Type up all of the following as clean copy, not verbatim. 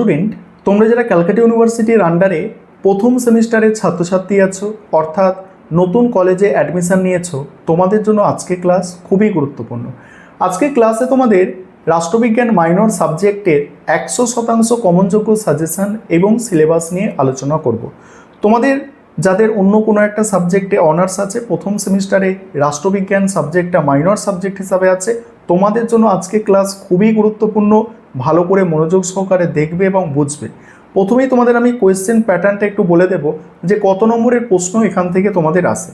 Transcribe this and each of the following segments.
Student, তোমরা যারা ক্যালকাটা ইউনিভার্সিটির আন্ডারে প্রথম সেমিস্টারের ছাত্রছাত্রী আছো, অর্থাৎ নতুন কলেজে অ্যাডমিশন নিয়েছো, তোমাদের জন্য আজকে ক্লাস খুবই গুরুত্বপূর্ণ। আজকে ক্লাসে তোমাদের রাষ্ট্রবিজ্ঞান মাইনর সাবজেক্টের 100% কমনযোগ্য সাজেশন এবং সিলেবাস নিয়ে আলোচনা করব। তোমাদের যাদের অন্য কোনো একটা সাবজেক্টে অনার্স আছে, প্রথম সেমিস্টারে রাষ্ট্রবিজ্ঞান সাবজেক্টটা মাইনর সাবজেক্ট হিসাবে আছে, তোমাদের জন্য আজকে ক্লাস খুবই গুরুত্বপূর্ণ। ভালো করে মনোযোগ সহকারে দেখবে এবং বুঝবে। প্রথমেই তোমাদের আমি কোয়েশ্চেন প্যাটার্নটা একটু বলে দেব যে কত নম্বরের প্রশ্ন এখান থেকে তোমাদের আসে।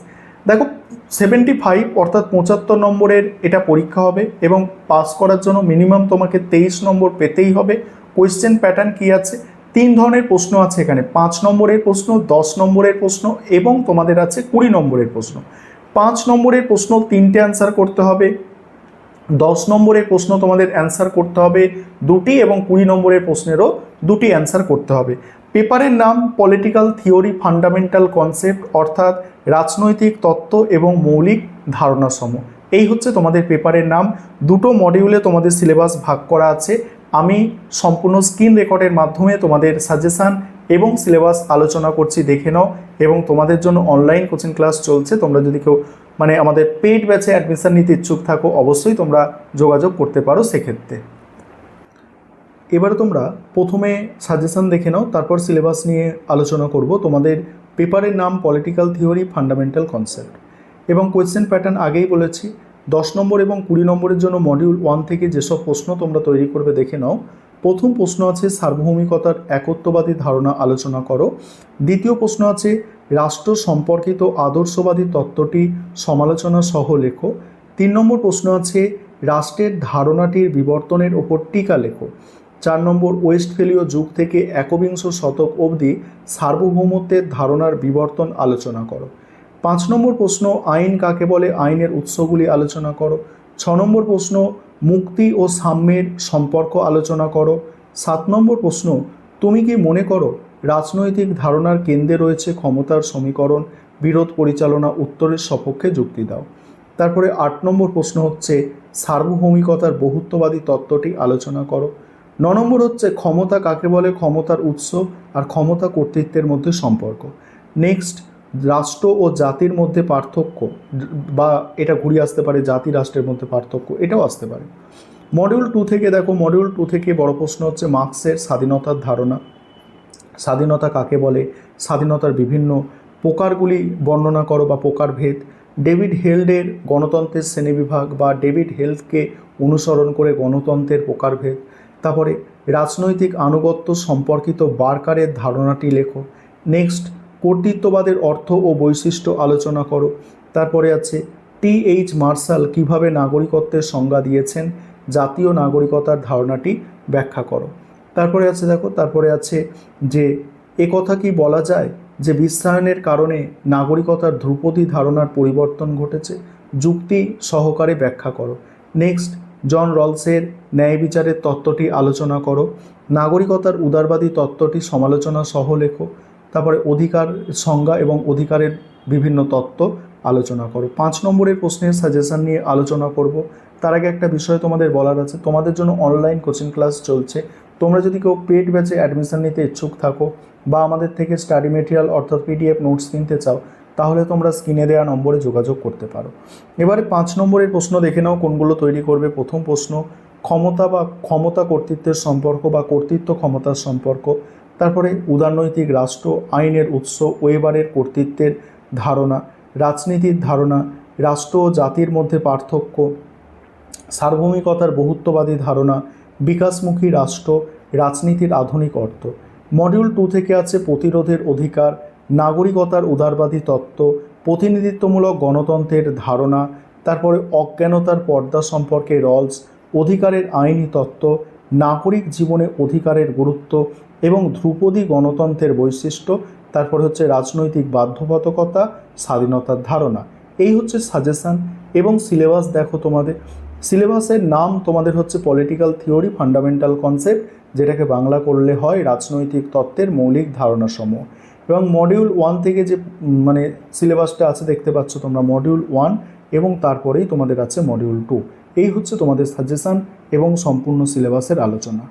দেখো, 75 অর্থাৎ 75 নম্বরের এটা পরীক্ষা হবে এবং পাস করার জন্য মিনিমাম তোমাকে 23 নম্বর পেতেই হবে। কোয়েশ্চেন প্যাটার্ন কী আছে? 3 ধরনের প্রশ্ন আছে এখানে। 5 নম্বরের প্রশ্ন, 10 নম্বরের প্রশ্ন এবং তোমাদের আছে 20 নম্বরের প্রশ্ন। 5 নম্বরের প্রশ্ন 3টে অ্যান্সার করতে হবে, 10 নম্বরের প্রশ্ন তোমাদের অ্যান্সার করতে হবে 2টি এবং 20 নম্বরের প্রশ্নেরও 2টি অ্যান্সার করতে হবে। পেপারের নাম পলিটিক্যাল থিওরি ফান্ডামেন্টাল কনসেপ্ট, অর্থাৎ রাজনৈতিক তত্ত্ব এবং মৌলিক ধারণাসমূহ। এই হচ্ছে তোমাদের পেপারের নাম। 2টো মডিউলে তোমাদের সিলেবাস ভাগ করা আছে। আমি সম্পূর্ণ স্ক্রিন রেকর্ডের মাধ্যমে তোমাদের সাজেশান এবং সিলেবাস আলোচনা করছি, দেখে নাও। এবং তোমাদের জন্য অনলাইন কোচিং ক্লাস চলছে। তোমরা যদি কেউ আমাদের পেইড ব্যাচে অ্যাডমিশন নিতে ইচ্ছুক থাকো, অবশ্যই তোমরা যোগাযোগ করতে পারো সেক্ষেত্রে। এবারে তোমরা প্রথমে সাজেশন দেখে নাও, তারপর সিলেবাস নিয়ে আলোচনা করব। তোমাদের পেপারের নাম পলিটিক্যাল থিওরি ফান্ডামেন্টাল কনসেপ্ট এবং কোয়েশ্চেন প্যাটার্ন আগেই বলেছি। 10 নম্বর এবং 20 নম্বরের জন্য মডিউল 1 থেকে যেসব প্রশ্ন তোমরা তৈরি করবে দেখে নাও। প্রথম প্রশ্ন আছে সার্বভৌমিকতার একত্ববাদী ধারণা আলোচনা করো। দ্বিতীয় প্রশ্ন আছে রাষ্ট্র সম্পর্কিত আদর্শবাদী তত্ত্বটি সমালোচনা সহ লেখো। 3 নম্বর প্রশ্ন আছে রাষ্ট্রের ধারণাটির বিবর্তনের ওপর টিকা লেখো। 4 নম্বর ওয়েস্টফেলীয় যুগ থেকে একবিংশ শতক অবধি সার্বভৌমত্বের ধারণার বিবর্তন আলোচনা করো। 5 নম্বর প্রশ্ন আইন কাকে বলে, আইনের উৎসগুলি আলোচনা করো। 6 নম্বর প্রশ্ন মুক্তি ও সাম্যের সম্পর্ক আলোচনা করো। 7 নম্বর প্রশ্ন তুমি কি মনে করো রাজনৈতিক ধারণার কেন্দ্রে রয়েছে ক্ষমতার সমীকরণ, বিরোধ পরিচালনা উত্তরের সপক্ষে যুক্তি দাও। তারপরে 8 নম্বর প্রশ্ন হচ্ছে সার্বভৌমিকতার বহুত্ববাদী তত্ত্বটি আলোচনা করো। 9 নম্বর হচ্ছে ক্ষমতা কাকে বলে, ক্ষমতার উৎস আর ক্ষমতা কর্তৃত্বের মধ্যে সম্পর্ক। নেক্সট রাষ্ট্র ও জাতির মধ্যে পার্থক্য, বা এটা ঘুরিয়ে আসতে পারে জাতি রাষ্ট্রের মধ্যে পার্থক্য, এটাও আসতে পারে। মডিউল 2 থেকে দেখো, মডিউল 2 থেকে বড় প্রশ্ন হচ্ছে মার্ক্সের স্বাধীনতার ধারণা। স্বাধীনতা কাকে বলে, স্বাধীনতার বিভিন্ন প্রকারগুলি বর্ণনা করো বা প্রকারভেদ। ডেভিড হেল্ডের গণতন্ত্রের শ্রেণীবিভাগ বা ডেভিড হেল্ডকে অনুসরণ করে গণতন্ত্রের প্রকারভেদ। তারপরে রাজনৈতিক আনুগত্য সম্পর্কিত বার্কারের ধারণাটি লেখো। নেক্সট কর্তৃত্ববাদের অর্থ ও বৈশিষ্ট্য আলোচনা করো। তারপরে আছে টি.এইচ. মার্শাল কীভাবে নাগরিকত্বের সংজ্ঞা দিয়েছেন, জাতীয় নাগরিকতার ধারণাটি ব্যাখ্যা করো। তারপরে আছে দেখো, তারপরে আছে যে একথা কি বলা যায় যে বিশ্বায়নের কারণে নাগরিকতার ধ্রুপদী ধারণার পরিবর্তন ঘটেছে, যুক্তি সহকারে ব্যাখ্যা করো। নেক্সট জন রলসের ন্যায় বিচারের তত্ত্বটি আলোচনা করো। নাগরিকতার উদারবাদী তত্ত্বটি সমালোচনা সহ লেখো। তারপরে অধিকার সংজ্ঞা এবং অধিকারের বিভিন্ন তত্ত্ব আলোচনা করো। 5 নম্বরের প্রশ্নের সাজেশন নিয়ে আলোচনা করব। তার আগে একটা বিষয় তোমাদের বলার আছে, তোমাদের জন্য অনলাইন কোচিং ক্লাস চলছে। তোমরা যদি কেউ পেড ব্যাচে অ্যাডমিশন নিতে ইচ্ছুক থাকো বা আমাদের থেকে স্টাডি মেটেরিয়াল অর্থাৎ পিডিএফ নোটস কিনতে চাও, তাহলে তোমরা স্ক্রিনে দেওয়া নম্বরে যোগাযোগ করতে পারো। এবারে 5 নম্বরের প্রশ্ন দেখে নাও কোনগুলো তৈরি করবে। প্রথম প্রশ্ন ক্ষমতা বা ক্ষমতা কর্তৃত্বের সম্পর্ক বা কর্তৃত্ব ক্ষমতার সম্পর্ক। তারপরে উদারনৈতিক রাষ্ট্র, আইনের উৎস, ওয়েবারের কর্তৃত্বের ধারণা, রাজনীতির ধারণা, রাষ্ট্র ও জাতির মধ্যে পার্থক্য, সার্বভৌমিকতার বহুত্ববাদী ধারণা, বিকাশমুখী রাষ্ট্র, রাজনীতির আধুনিক অর্থ। মডিউল 2 থেকে আছে প্রতিরোধের অধিকার, নাগরিকতার উদারবাদী তত্ত্ব, প্রতিনিধিত্বমূলক গণতন্ত্রের ধারণা, তারপরে অজ্ঞানতার পর্দা সম্পর্কে রলস, অধিকারের আইনি তত্ত্ব, নাগরিক জীবনে অধিকারের গুরুত্ব এবং ধ্রুপদী গণতন্ত্রের বৈশিষ্ট্য। তারপরে হচ্ছে রাজনৈতিক বাধ্যবাধকতা, স্বাধীনতার ধারণা। এই হচ্ছে সাজেশান এবং সিলেবাস। দেখো তোমাদের সিলেবাসের নাম তোমাদের হচ্ছে পলিটিক্যাল থিওরি ফান্ডামেন্টাল কনসেপ্ট, যেটাকে বাংলা করলে হয় রাজনৈতিক তত্ত্বের মৌলিক ধারণাসমূহ। এবং মডিউল 1 থেকে যে সিলেবাসটা আছে দেখতে পাচ্ছ তোমরা, মডিউল 1 এবং তারপরেই তোমাদের আছে মডিউল 2। এই হচ্ছে তোমাদের সাজেশান এবং সম্পূর্ণ সিলেবাসের আলোচনা।